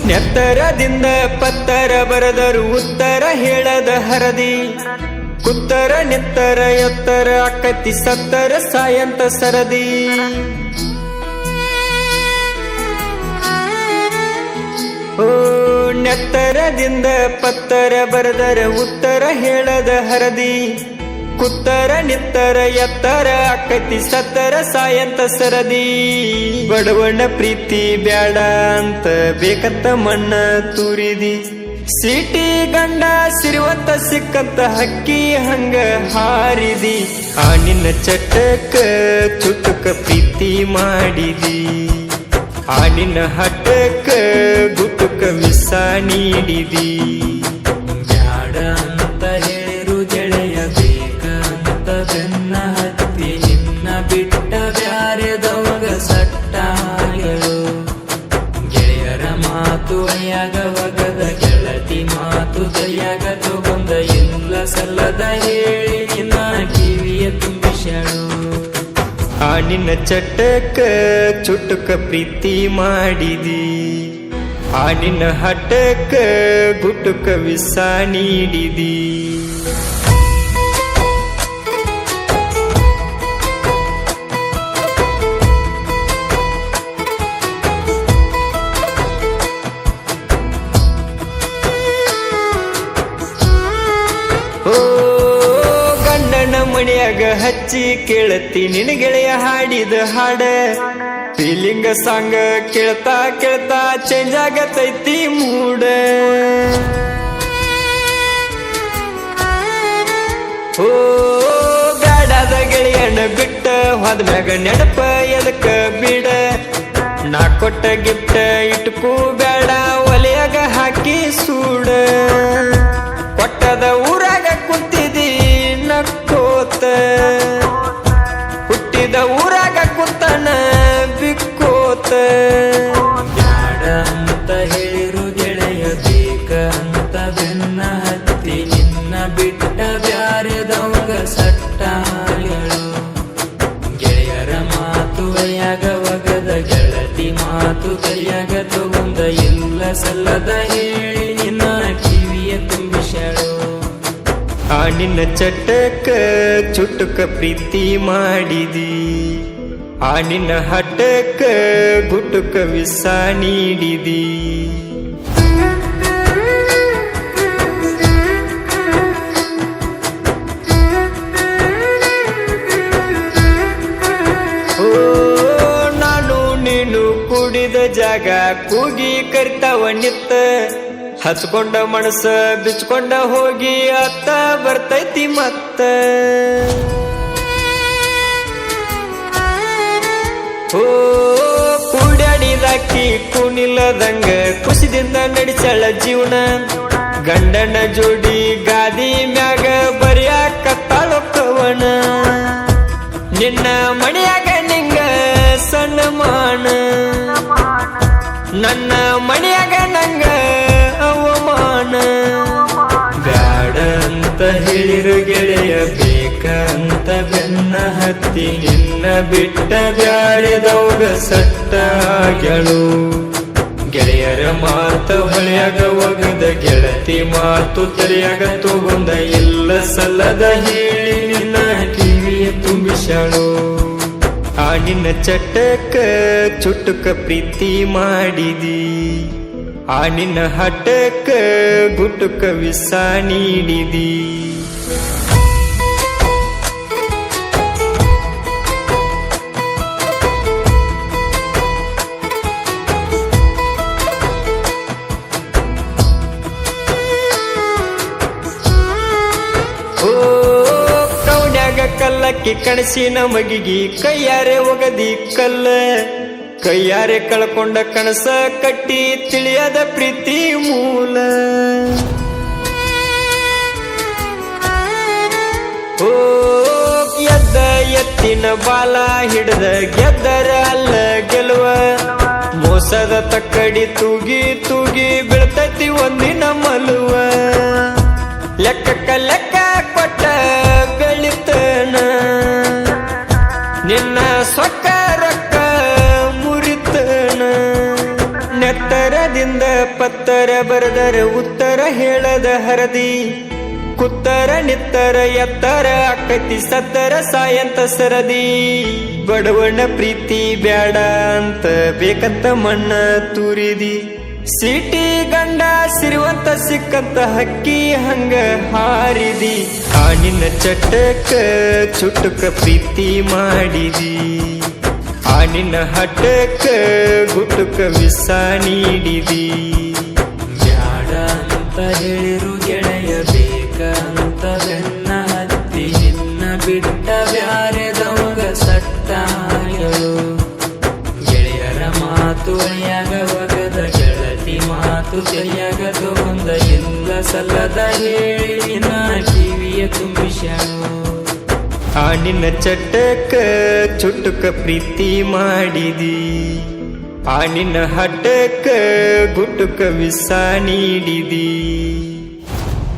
ನೆತ್ತರದಿಂದ ಪತ್ತರ ಬರದರು ಉತ್ತರ ಹೇಳದ ಹರದಿ ಕುತ್ತರ ನಿತ್ತರ ಎತ್ತರ ಅಕ್ಕತಿ ಸತ್ತರ ಸಾಯಂತ ಸರದಿ ಓ ನೆತ್ತರದಿಂದ ಪತ್ತರ ಬರದರ ಉತ್ತರ ಹೇಳದ ಹರದಿ ಕುತ್ತರ ನಿತ್ತರ ಎತ್ತರ ಅಕ್ಕತಿ ಸತ್ತರ ಸಾಯಂತ ಸರದಿ ಬಡವಣ್ಣ ಪ್ರೀತಿ ಬ್ಯಾಡ ಅಂತ ಬೇಕಂತ ಮಣ್ಣ ತೂರಿದಿ ಸಿಟಿ ಗಂಡ ಸಿರಿವಂತ ಸಿಕ್ಕಂತ ಹಕ್ಕಿ ಹಂಗ ಹಾರಿದಿ ಆ ನಿನ್ನ ಚಟಕ ಚುಟುಕ ಪ್ರೀತಿ ಮಾಡಿದಿ ಆ ನಿನ್ನ ಹಠಕ ಗುಟುಕ ವಿಸ ನೀಡಿದಿ ಬ್ಯಾಡ ಅಂತ ಹೇಳಿರು ಗೆಳೆಯ ಬೇಕಂತ ಬೆನ್ನ ಹತ್ತಿ ನಿನ್ನ ಬಿಟ್ಟ ಬ್ಯಾರೆದವಾಗ ಸಟ್ಟಾಗಳು ಗೆಳೆಯರ ಮಾತು ಅಯ್ಯಾಗ ಒಗದ ಗೆಳತಿ ಮಾತು ಕೈಯಾಗ ತಗೊಂಡ ಇಲ್ಲ ಸಲ್ಲದ ಹೇಳಿ ನಿನ್ನ ಕಿವಿಯ ತುಂಬಿಸಳು ಆ ನಿನ್ನ ಚಟಕ ಚುಟುಕ ಪ್ರೀತಿ ಮಾಡಿದಿ ಆ ನಿನ್ನ ಹಠಕ ಗುಟುಕ ವಿಸ ನೀಡಿದಿ ಮಣಿಯಾಗ ಹಚ್ಚಿ ಕೇಳತಿ ನಿನ್ನ ಗೆಳೆಯ ಹಾಡಿದ ಹಾಡ ಫೀಲಿಂಗ ಸಾಂಗ್ ಕೇಳ್ತಾ ಕೇಳ್ತಾ ಚೇಂಜ್ ಆಗತೈತಿ ಮೂಡ ಓ ಬ್ಯಾಡಾದ ಗೆಳೆಯಣ್ಣ ಬಿಟ್ಟ ಹೋದ್ಮ್ಯಾಗ ನೆನಪ ಎದಕ್ಕ ಬಿಡ ನಾ ಕೊಟ್ಟ ಗಿಫ್ಟ್ ಇಟ್ಕೂ ಬ್ಯಾಡ ಒಲೆಯಾಗ ಹಾಕಿ ಸೂಡ ಕೊಟ್ಟದ ಊರಾಗ ಕುಂತಿದಿ ನಕ್ಕೋತ ಹುಟ್ಟಿದ ಊರಾಗ ಕುಂತನ ಬಿಕ್ಕೋತ ಬ್ಯಾಡ ಅಂತ ಹೇಳಿರು ಗೆಳೆಯ ಬೇಕಂತ ಬೆನ್ನ ಹತ್ತಿ ನಿನ್ನ ಬಿಟ್ಟ ಬ್ಯಾರೆದವಾಗ ಸಟ್ಟಾಗಳು ಗೆಳೆಯರ ಮಾತು ಕೈಯಾಗ ಒಗದ ಗೆಳತಿ ಮಾತು ಕೈಯಾಗ ತಗೊಂಡ ಇಲ್ಲ ಸಲ್ಲದ ಹೇಳಿ ನಿನ್ನ ಕಿವಿಯ ತುಂಬಿಸಳು ಆ ನಿನ್ನ ಚಟಕ ಚುಟುಕ ಪ್ರೀತಿ ಮಾಡಿದಿ ಆ ನಿನ್ನ ಹಠಕ ಗುಟುಕ ವಿಸ ನೀಡಿದಿ ಓ ನಾನು ನೀನು ಕೂಡಿದ ಜಾಗ ಕೂಗಿ ಕರಿತಾವ ನಿತ್ತ ಹಚ್ಕೊಂಡ ಮನಸ್ಸ ಬಿಚ್ಕೊಂಡ ಹೋಗಿ ಅತ್ತ ಬರ್ತೈತಿ ಮತ್ತ ಓ ಕೂಡ್ಯಾಡಿದಾಕಿ ಕೂನಿಲ್ಲದಂಗ ಖುಷಿದಿಂದ ನಡೆಸಳ ಜೀವನ ಗಂಡನ ಜೋಡಿ ಗಾದಿ ಮ್ಯಾಗ ಬರಿಯಾಕತ್ತಾಳೋ ಕವನ ನಿನ್ನ ಮಣಿಯಾಗ ನಿಂಗ ಸನ್ಮಾನ ನನ್ನ ಮಣಿಯಾಗ ನಂಗ ಅವಮಾನ ಬ್ಯಾಡ ಅಂತ ಹೇಳಿರು ಗೆಳೆಯ ಬೇಕಂತ ಬೆನ್ನ ಹತ್ತಿ ನಿನ್ನ ಬಿಟ್ಟ ಬ್ಯಾರೆದವಾಗ ಸಟ್ಟಾಗಳು ಗೆಳೆಯರ ಮಾತು ಹೊಳೆಯಾಗ ಒಗದ ಗೆಳತಿ ಮಾತು ತಲೆಯಾಗ ತಗೊಂಡ ಇಲ್ಲ ಸಲ್ಲದ ಹೇಳಿ ನಿನ್ನ ಕಿವಿಯ ತುಂಬಿಸಳು ಆ ನಿನ್ನ ಚಟಕ ಚುಟುಕ ಪ್ರೀತಿ ಮಾಡಿದಿ ಆ ನಿನ್ನ ಹಠಕ ಗುಟುಕ ವಿಸ ನೀಡಿದಿ ಕಲ್ಲಕ್ಕಿ ಕಣಸಿನ ಮಗಿಗಿ ಕೈಯಾರೆ ಒಗದಿ ಕಲ್ಲ ಕೈಯಾರೆ ಕಳ್ಕೊಂಡ ಕಣಸ ಕಟ್ಟಿ ತಿಳಿಯದ ಪ್ರೀತಿ ಮೂಲ ಓ ಎದ್ದ ಎತ್ತಿನ ಬಾಲ ಹಿಡ್ದ ಗೆದ್ದರ ಅಲ್ಲ ಗೆಲುವ ಮೋಸದ ತಕ್ಕಡಿ ತೂಗಿ ತೂಗಿ ಬೀಳ್ತೈತಿ ಒಂದಿನ ಮಲುವ ಲೆಕ್ಕಕ್ಕ ಲೆಕ್ಕ ಕೊಟ್ಟ ಬೆಳಿತನ ನಿನ್ನ ಸೊಕ್ಕ ರೊಕ್ಕ ಮುರಿತನ ನೆತ್ತರ ಕನ್ನಡದಿಂದ ಪತ್ತರ ಬರೆದರ ಉತ್ತರ ಹೇಳದ ಹರದಿ ಕುತ್ತರ ನಿತ್ತರ ಎತ್ತರ ಆಕತಿ ಸತ್ತರ ಸಾಯಂತ ಸರದಿ ಬಡವಣ್ಣ ಪ್ರೀತಿ ಬ್ಯಾಡ ಅಂತ ಬೇಕಂತ ಮಣ್ಣ ತೂರಿದಿ ಸಿಟಿ ಗಂಡ ಸಿರಿವಂತ ಸಿಕ್ಕಂತ ಹಕ್ಕಿ ಹಂಗ ಹಾರಿದಿ ಆನಿನ ಚಟಕ ಚುಟುಕ ಪ್ರೀತಿ ಮಾಡಿದಿ ಆನಿನ ಹಟಕ ಗುಟುಕ ವಿಸ ನೀಡಿದಿ ಬ್ಯಾಡ ಅಂತ ಹೇಳಿರು ಗೆಳೆಯ ಬೇಕಂತ ಬೆನ್ನ ಹತ್ತಿ ನಿನ್ನ ಬಿಟ್ಟ ಬ್ಯಾರೆದವಂಗ ಸಟ್ಟಾಗಳು ಗೆಳೆಯರ ಮಾತು ಅಳಿಯಾಗ ಒಗದ ಗೆಳತಿ ಮಾತು ಕೈಯಾಗ ತಗೊಂದ ಎಲ್ಲ ಸಲ್ಲದ ಹೇಳಿ ನಾ ಕಿವಿಯ ತುಂಬಿಸ್ಯಾಳು ಆನಿನ ಚಟಕ ಚುಟುಕ ಪ್ರೀತಿ ಮಾಡಿದಿ ಆನಿನ ಹಟಕ ಗುಟುಕ ವಿಸ ನೀಡಿದಿ